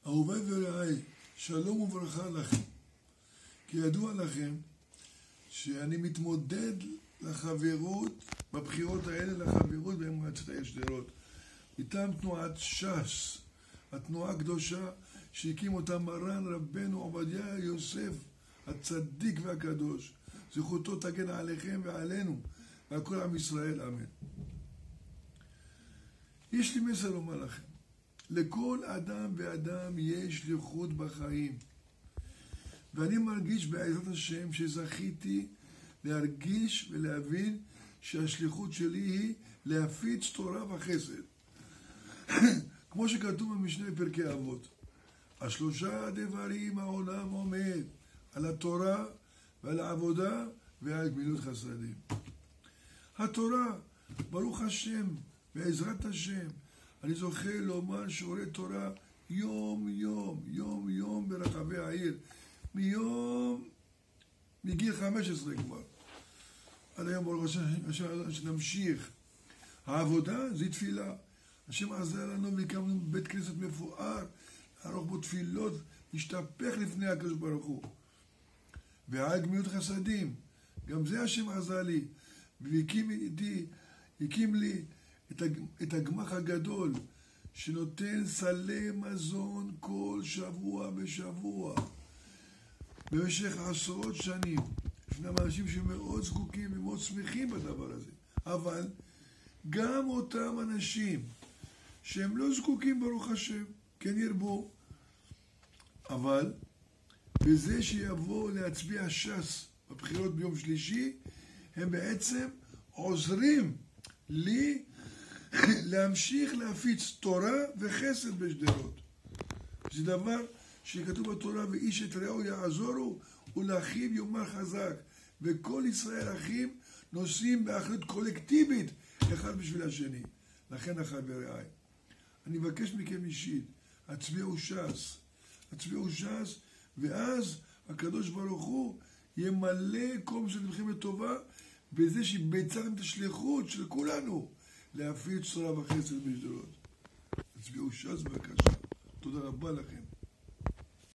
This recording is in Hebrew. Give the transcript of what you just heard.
אהוביי ורעיי, שלום וברכה לכם. כי ידוע לכם שאני מתמודד לחברות, בבחירות האלה לחברות במועצת העיר שדרות. איתם תנועת ש"ס, התנועה הקדושה שהקים אותה מרן רבנו עובדיה יוסף, הצדיק והקדוש. זכותו תגן עליכם ועלינו ועל כל עם ישראל, אמן. יש לי מסר לומר לכם. לכל אדם ואדם יש שליחות בחיים. ואני מרגיש בעזרת השם שזכיתי להרגיש ולהבין שהשליחות שלי היא להפיץ תורה וחסד. כמו שכתוב במשנה פרקי אבות. השלושה דברים העולם עומד, על התורה ועל העבודה ועל גמילות חסדים. התורה, ברוך השם, בעזרת השם, אני זוכה לומר שיעורי תורה יום יום ברחבי העיר, מגיל 15 כבר. עד היום ברוך השם שנמשיך. העבודה זה תפילה. השם עזר לנו והקמנו בית כנסת מפואר, לערוך בו תפילות, להשתפך לפני הקדוש ברוך הוא. ועל גמילות חסדים, גם זה השם עזר לי, והקים לי את הגמח הגדול, שנותן סלי מזון כל שבוע בשבוע, במשך עשרות שנים. ישנם אנשים שמאוד זקוקים ומאוד שמחים בדבר הזה. אבל גם אותם אנשים שהם לא זקוקים ברוך השם, כן ירבו, אבל בזה שיבואו להצביע ש"ס בבחירות ביום שלישי, הם בעצם עוזרים לי להמשיך להפיץ תורה וחסד בשדרות. זה דבר שכתוב בתורה, ואיש את רעהו יעזורו ולאחיו יאמר חזק. וכל ישראל אחים נושאים באחריות קולקטיבית אחד בשביל השני. לכן אחי ורעי, אני מבקש מכם אישית, הצביעו ש"ס, ואז הקדוש ברוך הוא ימלא כל מה שלכם לטובה, בזה שביצעתם את השליחות של כולנו להפיץ תורה וחסד בשדרות. הצביעו ש"ס בבקשה. תודה רבה לכם.